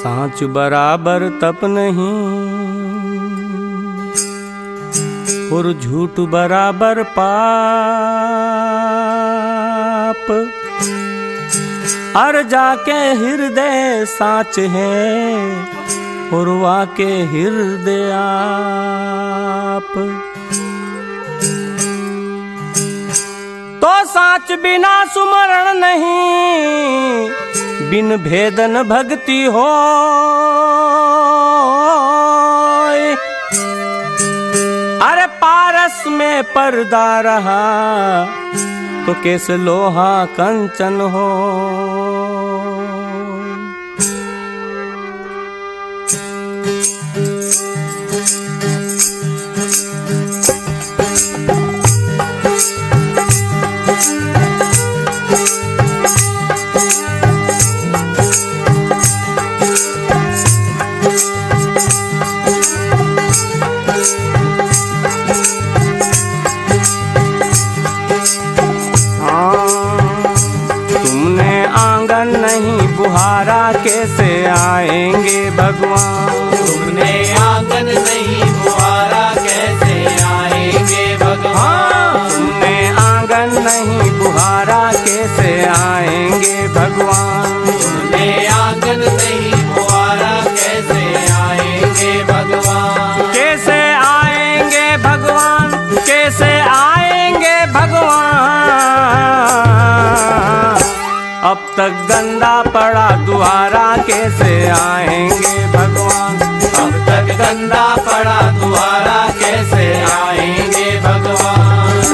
साँच बराबर तप नहीं और झूठ बराबर पाप। अर जाके हृदय साँच है और वाके हृदय आप। तो साँच बिना सुमरण नहीं, बिन भेदन भक्ति हो। अरे पारस में पर्दा रहा तो कैसे लोहा कंचन हो। बुहारा कैसे आएंगे भगवान। तुमने आंगन नहीं बुहारा कैसे आएंगे भगवान। तुमने आंगन नहीं बुहारा कैसे आएंगे भगवान। तुमने आंगन नहीं बुहारा कैसे आएंगे भगवान। कैसे आएंगे भगवान, कैसे आएंगे भगवान। अब तक गंदा पड़ा दुआरा कैसे आएंगे भगवान। अब तक गंदा पड़ा दुआरा कैसे आएंगे भगवान।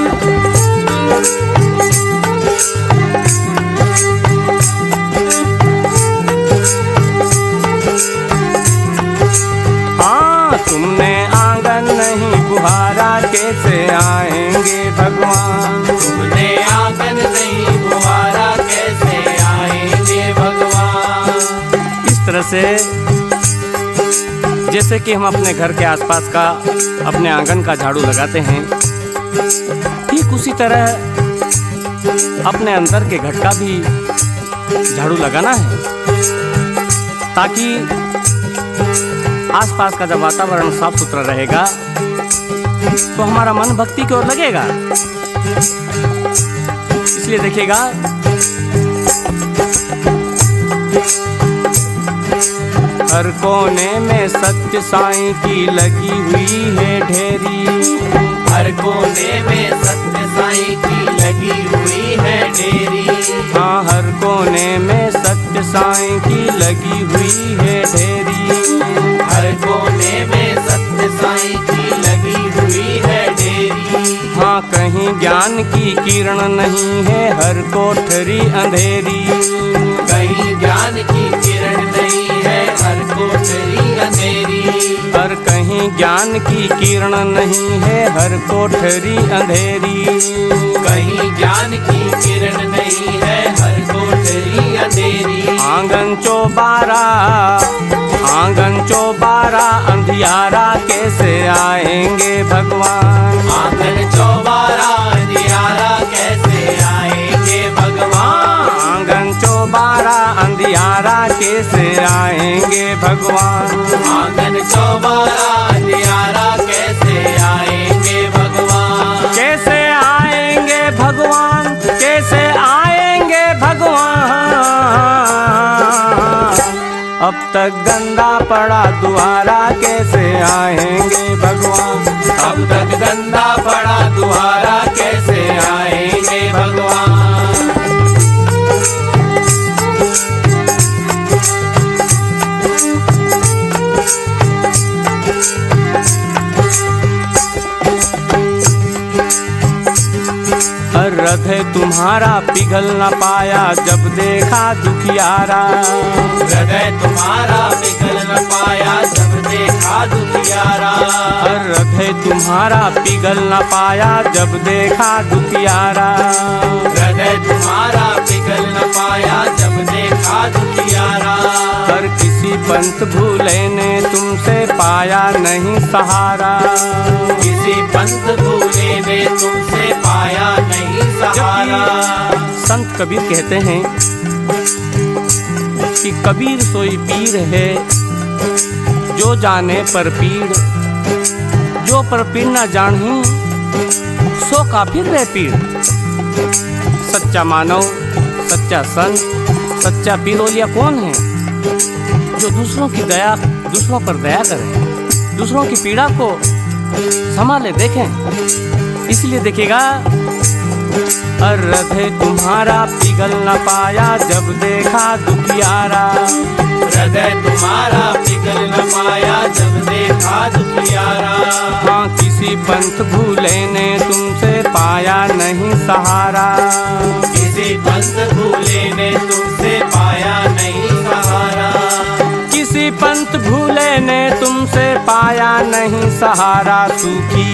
हाँ तुमने आंगन नहीं बुहारा कैसे आएंगे भगवान। तुमने आंगन नहीं बुहारा कैसे आएंगे भगवान। इस तरह से जैसे कि हम अपने घर के आसपास का अपने आंगन का झाड़ू लगाते हैं, ठीक उसी तरह अपने अंदर के घर का भी झाड़ू लगाना है, ताकि आसपास का जब वातावरण साफ सुथरा रहेगा तो हमारा मन भक्ति की ओर लगेगा। इसलिए देखिएगा, हर कोने में सत्य साईं की लगी हुई है ढेरी। हर कोने में सत्य साईं की लगी हुई है ढेरी। हाँ हर कोने में सत्य साईं की लगी हुई है ढेरी। हर कोने में सत्य साईं की लगी हुई है ढेरी। हाँ कहीं ज्ञान की किरण नहीं है, हर कोठरी अंधेरी। कहीं ज्ञान की किरण नहीं है, हर कोठरी अंधेरी। हर कहीं ज्ञान की किरण नहीं है, हर कोठरी अंधेरी। कहीं ज्ञान की किरण नहीं है, हर कोठरी अंधेरी। आंगन चौबारा, आंगन चौबारा अंधियारा कैसे आएंगे भगवान। आंगन चौबारा अंधियारा कैसे आएंगे भगवान। आंगन चौबारा अंधियारा कैसे आएंगे भगवान। आंगन चौबारा अंधियारा कैसे आएंगे भगवान। कैसे आएंगे भगवान, कैसे आएंगे भगवान। अब तक गंदा पड़ा दुआरा कैसे आएंगे भगवान। अब तक गंदा पड़ा दुआरा कैसे आएंगे भगवान। हृदय तुम्हारा पिघल न पाया जब देखा दुखियारा। हृदय तुम्हारा पिघल न पाया जब देखा दुखियारा। हृदय तुम्हारा पिघल न पाया जब देखा दुखियारा। हृदय तुम्हारा पिघल न पाया जब देखा दुखियारा। पर किसी पंथ भूले ने तुमसे पाया नहीं सहारा। किसी पंथ भूले ने तुमसे पाया नहीं सहारा। संत कबीर कहते हैं कि कि कबीर सोई पीर है, जो जाने पर पीर, जो पर पीर न जानही सो काफिर रे पीर। सच्चा मानव, सच्चा संत, सच्चा पीर ओलिया कौन है? जो दूसरों की दया, दूसरों पर दया करे, दूसरों की पीड़ा को संभाले देखें। इसलिए देखिएगा, हृदय तुम्हारा पिघल न पाया जब देखा दुखियारा। हृदय तुम्हारा पिघल न पाया जब देखा दुखियारा। हाँ, किसी पंथ भूले ने तुमसे पाया नहीं सहारा। किसी पंथ भूले ने तुमसे पाया नहीं सहारा। किसी पंथ भूले ने तुमसे पाया नहीं सहारा। सूखी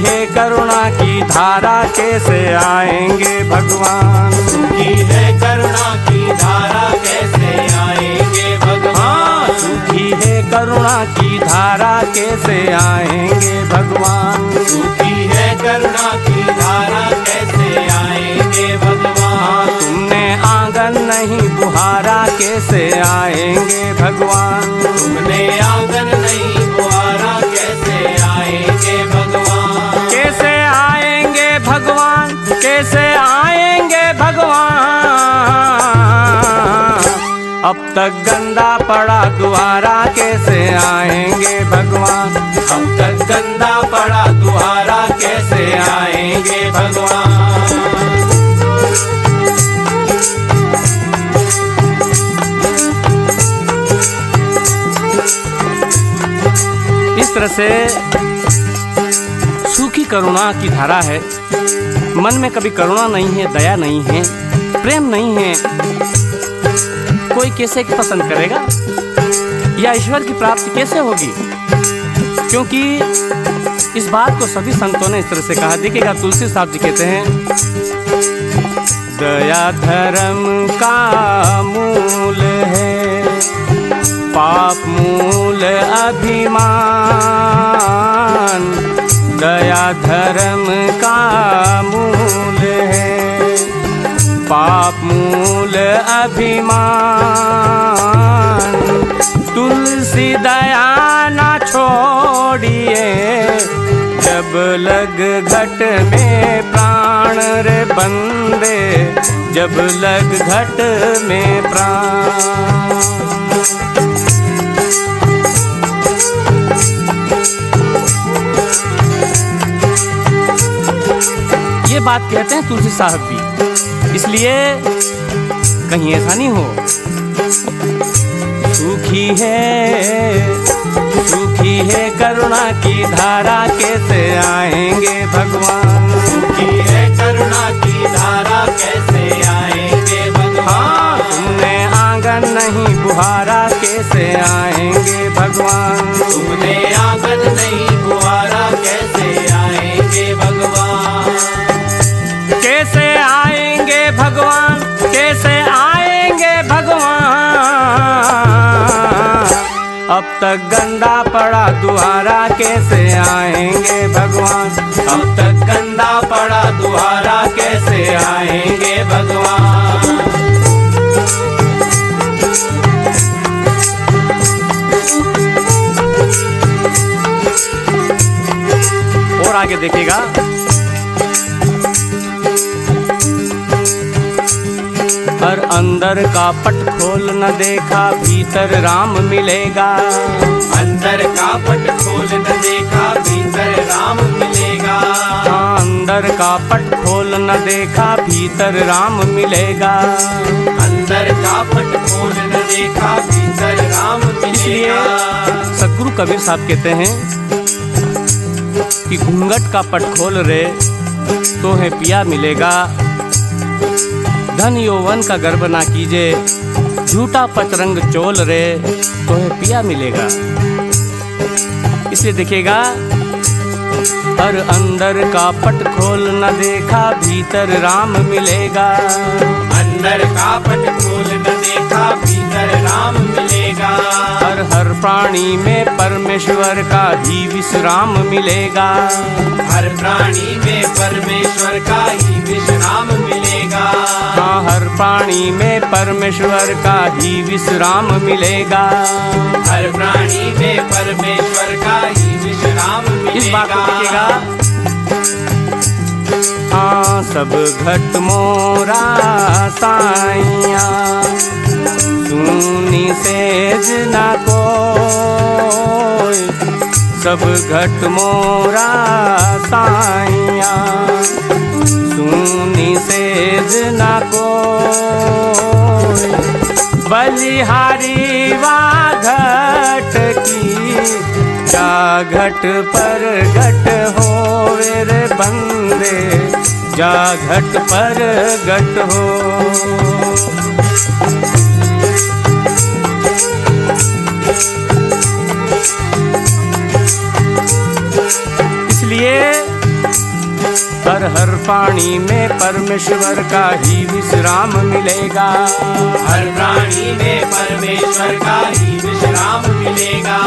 है करुणा की धारा, कैसे आएंगे भगवान? सूखी है करुणा की धारा, कैसे आएंगे भगवान? सूखी है करुणा की धारा, कैसे आएंगे भगवान? सूखी है करुणा की धारा, कैसे आएंगे भगवान? तुमने आंगन नहीं बुहारा, कैसे आएंगे भगवान? तुमने आंगन नहीं बुहारा, कैसे आएंगे भगवान? कैसे आएंगे भगवान? कैसे आएंगे भगवान? अब तक गंदा पड़ा दुआरा, कैसे आएंगे भगवान? अब तक गंदा पड़ा दुआरा, कैसे आएंगे भगवान? इस तरह से सूखी करुणा की धारा है। मन में कभी करुणा नहीं है, दया नहीं है, प्रेम नहीं है, कोई कैसे पसंद करेगा? या ईश्वर की प्राप्ति कैसे होगी? क्योंकि इस बात को सभी संतों ने इस तरह से कहा। देखिएगा, तुलसी साहब जी कहते हैं, दया धर्म का मूल है, पाप मूल अभिमान। दया धर्म का मूल है, पाप मूल अभिमान। तुलसी दया ना छोड़िए, जब लग घट में प्राण रे बंदे, जब लग घट में प्राण। ये बात कहते हैं तुलसी साहब भी, इसलिए कहीं ऐसा नहीं हो। सूखी है करुणा की धारा, कैसे आएंगे भगवान? सूखी है करुणा की धारा, कैसे आएंगे भगवान? तुमने आंगन नहीं बुहारा, कैसे आएंगे भगवान? तुमने आंगन नहीं बुहारा, कैसे आएंगे भगवान? कैसे आएंगे भगवान? कैसे आएंगे भगवान? अब तक गंदा पड़ा दुआरा, कैसे आएंगे भगवान? अब तक गंदा पड़ा दुआरा, कैसे आएंगे भगवान? और आगे देखिएगा, हर अंदर का पट खोल न देखा, भीतर राम मिलेगा। अंदर का पट खोल न देखा, भीतर राम मिलेगा। हाँ, अंदर का पट खोल न देखा, भीतर राम मिलेगा। अंदर का पट खोल न देखा, भीतर राम मिलेगा। सदगुरु कबीर साहब कहते हैं कि घूंघट का पट खोल रे, तो है पिया मिलेगा। धन यौवन का गर्व ना कीजे, झूठा पचरंग चोल रे, तो है पिया मिलेगा। इसलिए देखिएगा, हर अंदर का पट खोल न देखा, भीतर राम मिलेगा। अंदर का पट खोल न देखा, भीतर राम मिलेगा। हर प्राणी में परमेश्वर का ही विश्राम मिलेगा। हर प्राणी में परमेश्वर का ही विश्राम मिलेगा। हाँ, हर प्राणी में परमेश्वर का ही विश्राम मिलेगा। हर प्राणी में परमेश्वर का ही विश्राम मिलेगा। इस बात को देखिएगा। हाँ सब घट मोरा साइया, सुनी सेज ना कोई। सब घट मोरा साइया, सुनी सेज ना कोई। बलिहारी वा घट की, जा घट पर घट होवे रे बंदे, जा घट पर घट हो। इसलिए हर प्राणी में परमेश्वर का ही विश्राम मिलेगा। हर प्राणी में परमेश्वर का ही विश्राम मिलेगा।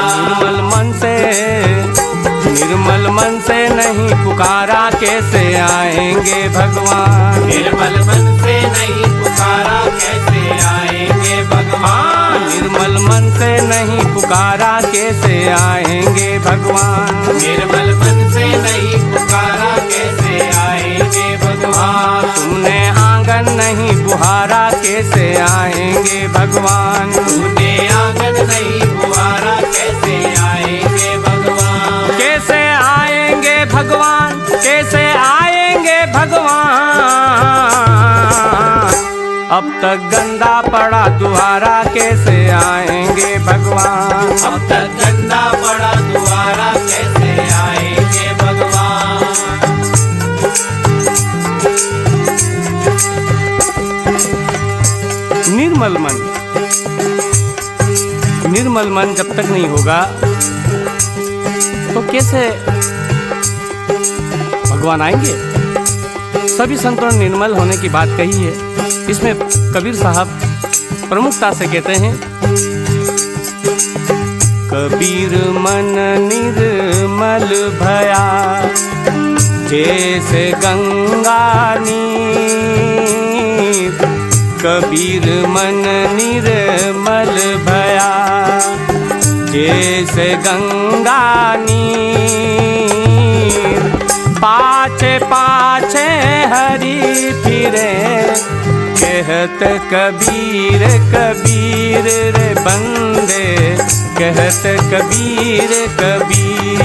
निर्मल मन से नहीं पुकारा कैसे आएंगे भगवान। निर्मल मन से नहीं पुकारा कैसे आएंगे भगवान। निर्मल मन से नहीं पुकारा कैसे आएंगे भगवान। निर्मल मन से नहीं पुकारा कैसे आएंगे भगवान। तुमने आंगन नहीं बुहारा कैसे आएंगे भगवान। तुमने आंगन नहीं बुहारा कैसे आएंगे भगवान। कैसे आएंगे भगवान, कैसे आएंगे भगवान। अब तक गंदा पड़ा दुआरा कैसे आएंगे भगवान। अब तक गंदा पड़ा दुआरा कैसे आएंगे भगवान। निर्मल मन जब तक नहीं होगा तो कैसे भगवान आएंगे। सभी संतों ने निर्मल होने की बात कही है। इसमें कबीर साहब प्रमुखता से कहते हैं, कबीर मन निर्मल भया, जैसे गंगा नीर। कबीर मन निर्मल भया, जैसे गंगा नीर। पाछे पाछे हरि फिरे, कहत कबीर कबीर रे बंदे, कहत कबीर कबीर।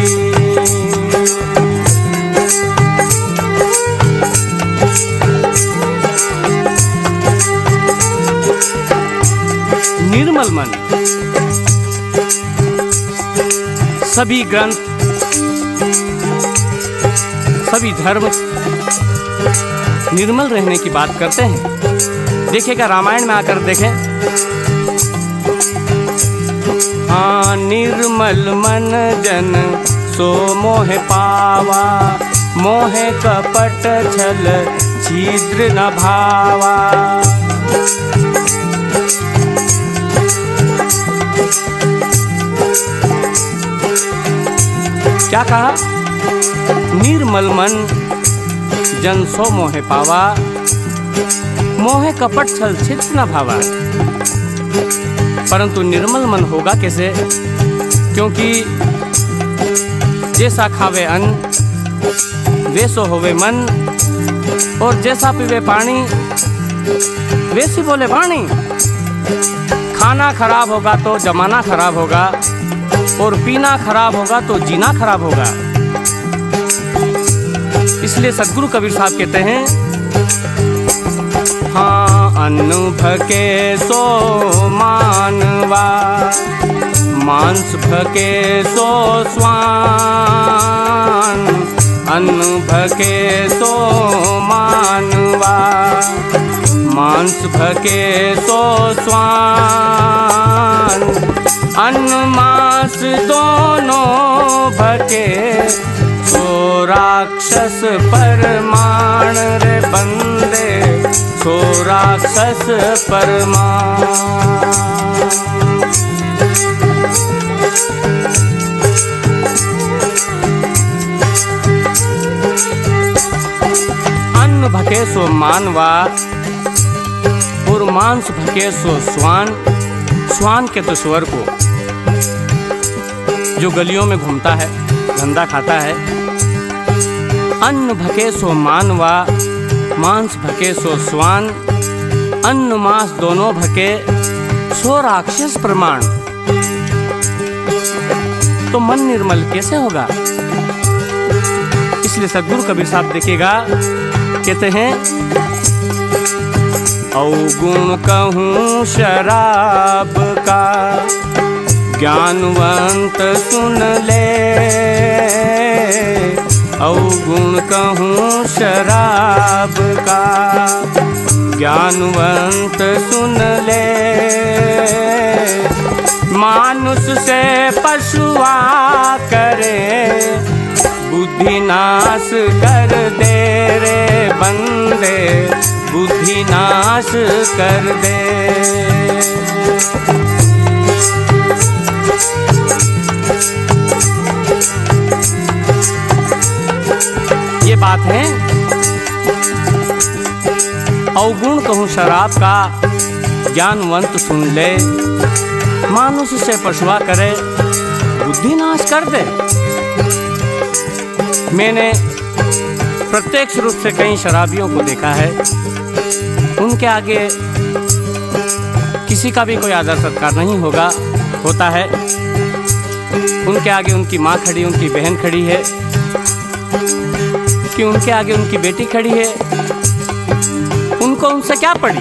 निर्मल मन सभी ग्रंथ, सभी धर्म निर्मल रहने की बात करते हैं। देखिएगा रामायण में आकर देखें, हाँ निर्मल मन जन सो मोह पावा, मोह कपट छल छिद्र न भावा। क्या कहा? निर्मल मन जन सो मोह पावा, मोह कपट छल छिद्र न भावा। परंतु निर्मल मन होगा कैसे? क्योंकि जैसा खावे अन्न वैसो होवे मन, और जैसा पीवे पानी वैसी बोले वाणी। खाना खराब होगा तो जमाना खराब होगा, और पीना खराब होगा तो जीना खराब होगा। इसलिए सद्गुरु कबीर साहब कहते हैं, हाँ अन्न भके सो मानवा, मांस भके सो स्वान। अन्न भके सो मानवा, मांस भके सो स्वान। अन्न मांस दोनों भके, सो राक्षस परमाण रे बंदे, सो राक्षस परमाण। अन्न भके सो मानवा, और मांस भके सो स्वान, स्वान के तो स्वर को जो गलियों में घूमता है, धंधा खाता है। अन्न भके सो मानवा, मांस भके सो स्वान, अन्न मांस दोनों भके सो राक्षस प्रमाण। तो मन निर्मल कैसे होगा? इसलिए सद्गुरु कबीर साहब देखिएगा, कहते हैं अवगुण कहूँ शराब का, ज्ञानवंत सुन ले। अवगुण कहूँ शराब का, ज्ञानवंत सुन ले। मानुष से पशुआ करे, बुद्धि नाश कर दे रे बंदे, बुद्धि नाश कर दे। ये बात है। अवगुण कहूँ शराब का, ज्ञानवंत सुन ले। मानुष से पशुआ करे, बुद्धि नाश कर दे। मैंने प्रत्यक्ष रूप से कई शराबियों को देखा है, उनके आगे किसी का भी कोई आदर सत्कार नहीं होता है। उनके आगे उनकी माँ खड़ी, उनकी बहन खड़ी है, कि उनके आगे उनकी बेटी खड़ी है। उनको उनसे क्या पड़ी?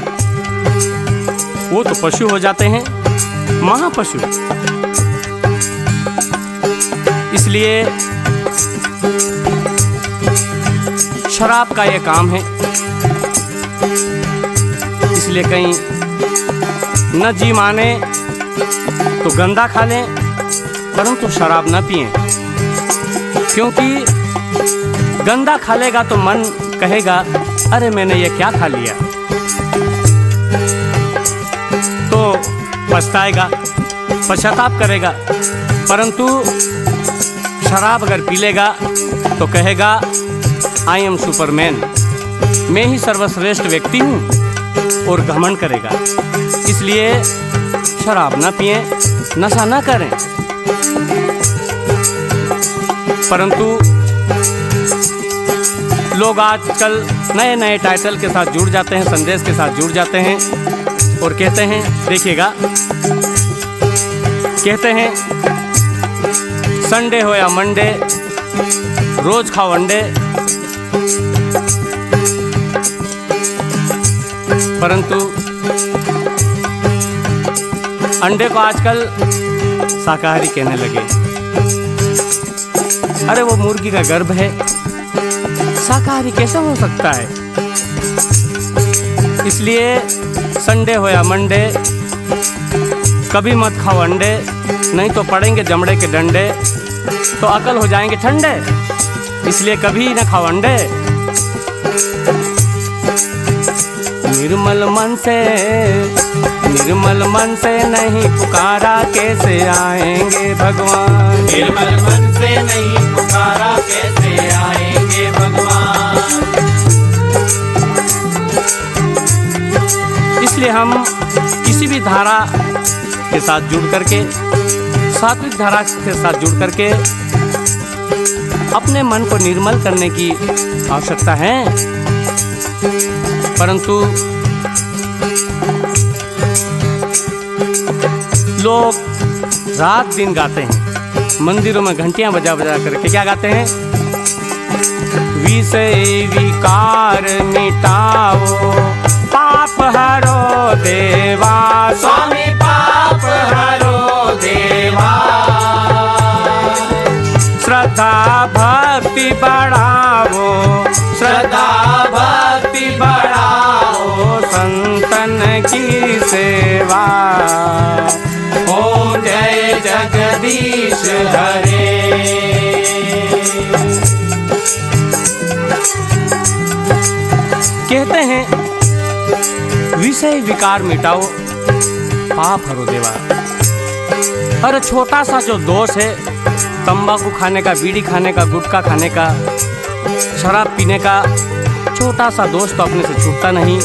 वो तो पशु हो जाते हैं, महापशु। इसलिए शराब का ये काम है। इसलिए कहीं न जी माने तो गंदा खा लें, परंतु शराब न पिएं, क्योंकि गंदा खा लेगा तो मन कहेगा अरे मैंने ये क्या खा लिया, तो पछताएगा, पश्चाताप करेगा। परंतु शराब अगर पी लेगा तो कहेगा आई एम सुपरमैन, मैं ही सर्वश्रेष्ठ व्यक्ति हूँ, और घमंड करेगा। इसलिए शराब ना पिएं, नशा ना करें। परंतु लोग आजकल नए नए टाइटल के साथ जुड़ जाते हैं, संदेश के साथ जुड़ जाते हैं और कहते हैं, देखिएगा, कहते हैं संडे हो या मंडे रोज खाओ अंडे। परंतु अंडे को आजकल शाकाहारी कहने लगे। अरे वो मुर्गी का गर्भ है, शाकाहारी कैसे हो सकता है? इसलिए संडे हो या मंडे कभी मत खाओ अंडे, नहीं तो पड़ेंगे जमड़े के डंडे, तो अकल हो जाएंगे ठंडे। इसलिए कभी न खाओ अंडे। निर्मल मन से नहीं पुकारा, कैसे आएंगे भगवान? निर्मल मन से नहीं पुकारा, कैसे आएंगे भगवान? इसलिए हम किसी भी धारा के साथ जुड़ करके, सात्विक धारा के साथ जुड़ करके अपने मन को निर्मल करने की आवश्यकता है। परंतु लोग रात दिन गाते हैं, मंदिरों में घंटियां बजा बजा करके क्या गाते हैं? विषय विकार मिटाओ, पाप हरो देवा, स्वामी पाप हरो देवा। श्रद्धा भक्ति बढ़ाओ, श्रद्धा भक्ति बढ़ाओ, संतन की सेवा। ओम जय जगदीश हरे। कहते हैं विषय विकार मिटाओ, पाप हरो देवा। अरे छोटा सा जो दोष है, तंबाकू खाने का, बीड़ी खाने का, गुटखा खाने का, शराब पीने का, छोटा सा दोष तो अपने से छूटता नहीं।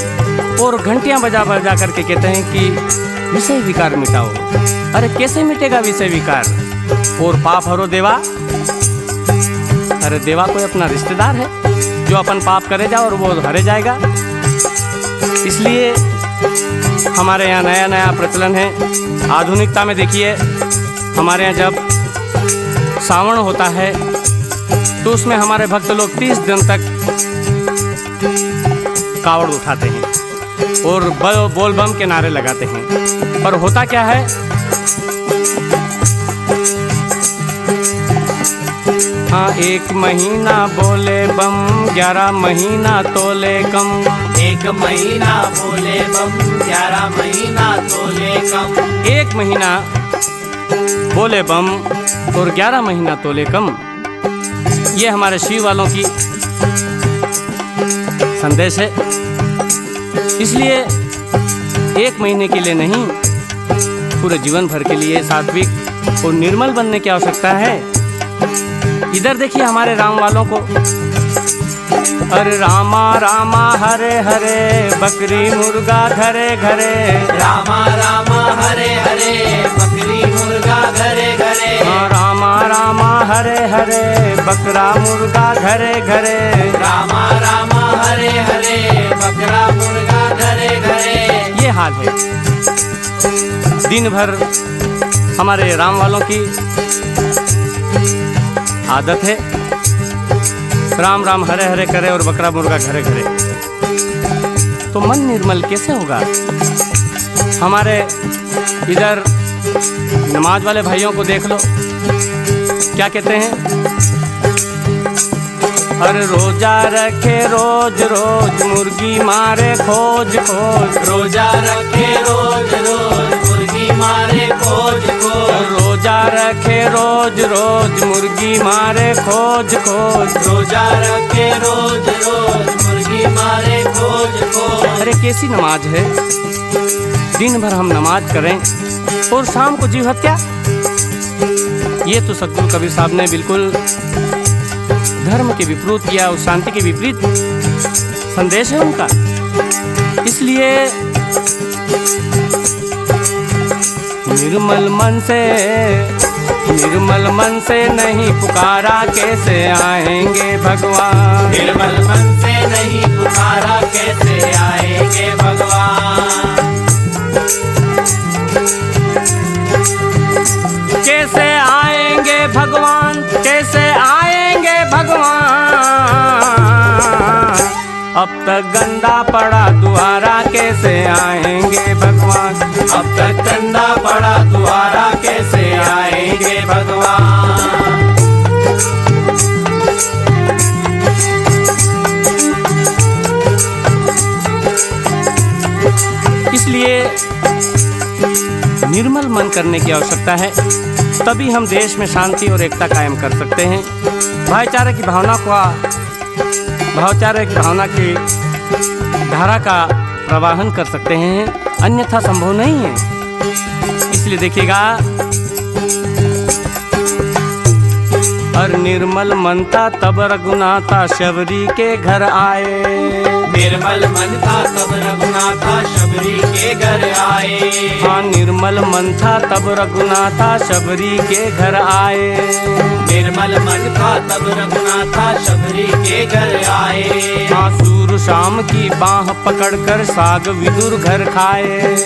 और घंटियां बजा बजा करके कहते हैं कि विषय विकार मिटाओ। अरे कैसे मिटेगा विषय विकार और पाप हरो देवा? अरे देवा कोई अपना रिश्तेदार है जो अपन पाप करे जा और वो हरे जाएगा। इसलिए हमारे यहाँ नया नया प्रचलन है आधुनिकता में। देखिए हमारे यहाँ जब सावन होता है तो उसमें हमारे भक्त लोग 30 दिन तक कावड़ उठाते हैं और बोल बम के नारे लगाते हैं। पर होता क्या है, हाँ 1 महीना बोले बम 11 महीना तोले कम। 1 महीना बोले बम 11 महीना तोले कम। 1 महीना बोले बम और 11 महीना तोले कम। ये हमारे शिव वालों की संदेश है। इसलिए 1 महीने के लिए नहीं, पूरे जीवन भर के लिए सात्विक और निर्मल बनने की आवश्यकता है। इधर देखिए हमारे राम वालों को, अरे रामा रामा हरे हरे बकरी मुर्गा घरे घरे। रामा रामा हरे हरे बकरी मुर्गा घरे घरे। हाँ रामा रामा हरे हरे बकरा मुर्गा घरे घरे। रामा रामा हरे हरे बकरा मुर्गा घरे घरे। ये हाल है दिन भर हमारे राम वालों की आदत है, राम राम हरे हरे करे और बकरा मुर्गा घरे घरे। तो मन निर्मल कैसे होगा? हमारे इधर नमाज वाले भाइयों को देख लो, क्या कहते हैं, अरे रोजा रखे रोज रोज मुर्गी मारे खोज खोज। रोजा रखे रोज रोज मुर्गी मारे खोज खोज। रोजा रखे रोज रोज मुर्गी मारे खोज खोज। रोजा रखे रोज रोज मुर्गी मारे खोज खोज। अरे कैसी नमाज है, दिन भर हम नमाज करें और शाम को जीव हत्या। ये तो सतगुरु कबीर साहब ने बिल्कुल धर्म के विपरीत किया और शांति के विपरीत संदेश है उनका। इसलिए निर्मल मन से नहीं पुकारा कैसे आएंगे भगवान। निर्मल मन से नहीं पुकारा कैसे आएंगे भगवान। कैसे आएंगे भगवान, कैसे आएंगे भगवान। अब तक गंदा पड़ा दुआरा कैसे आएंगे भगवान। अब तक गंदा पड़ा दुआरा कैसे आएंगे भगवान। इसलिए निर्मल मन करने की आवश्यकता है, तभी हम देश में शांति और एकता कायम कर सकते हैं। भाईचारे की भावना की धारा का प्रवाहन कर सकते हैं, अन्यथा संभव नहीं है। इसलिए देखिएगा, और निर्मल मन था तब रघुनाथा शबरी के घर आए। निर्मल मन था तब रघुनाथा शबरी के घर आए। हाँ निर्मल मन था तब रघुनाथा शबरी के घर आए। निर्मल मन था तब रघुनाथा शबरी के घर आए। हाँ सूर शाम की बाह पकड़कर साग विदुर घर खाए।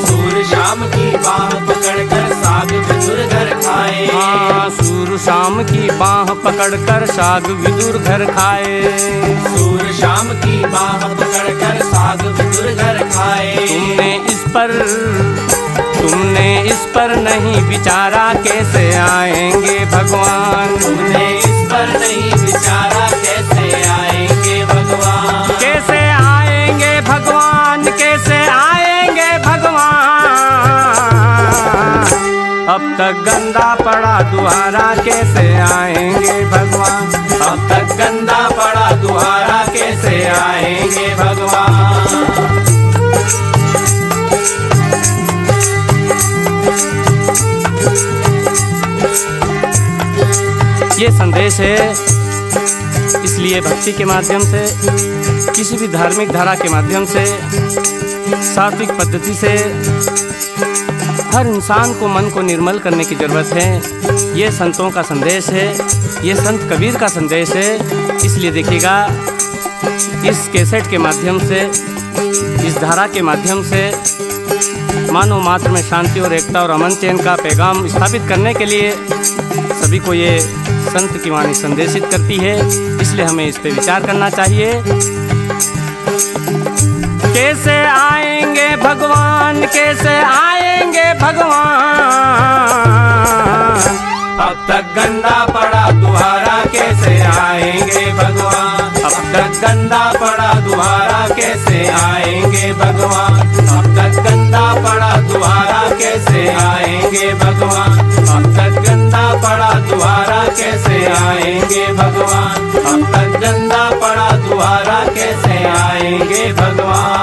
सूर शाम की बाह पकड़कर साग विदुर घर खाए। हाँ सूर शाम की बाह पकड़कर साग विदुर घर खाए। सूर शाम की बाह पकड़कर साग विदुर घर खाए। तुमने इस पर नहीं विचारा कैसे आएंगे भगवान। तुमने इस पर नहीं विचारा कैसे आएंगे भगवान। कैसे आएंगे भगवान, कैसे आएंगे भगवान। अब तक गंदा पड़ा दुआरा कैसे आएंगे भगवान। अब तक गंदा पड़ा दुआरा कैसे आएंगे भगवान। ये संदेश है। इसलिए ये भक्ति के माध्यम से, किसी भी धार्मिक धारा के माध्यम से, सात्विक पद्धति से हर इंसान को मन को निर्मल करने की ज़रूरत है। ये संतों का संदेश है, ये संत कबीर का संदेश है। इसलिए देखिएगा, इस कैसेट के माध्यम से, इस धारा के माध्यम से मानव मात्र में शांति और एकता और अमन चैन का पैगाम स्थापित करने के लिए सभी को ये संत की वाणी संदेशित करती है। इसलिए हमें इस पे विचार करना चाहिए। कैसे आएंगे भगवान, कैसे आएंगे भगवान, अब तक गंदा पड़ा दुहारा कैसे आएंगे भगवान, अब तक गंदा पड़ा दुहारा कैसे आएंगे भगवान, अब तक गंदा पड़ा दुहारा कैसे आएंगे भगवान, अब तक गंदा पड़ा दुहारा कैसे आएंगे भगवान, अब तक गंदा पड़ा दुहारा कैसे आएंगे भगवान।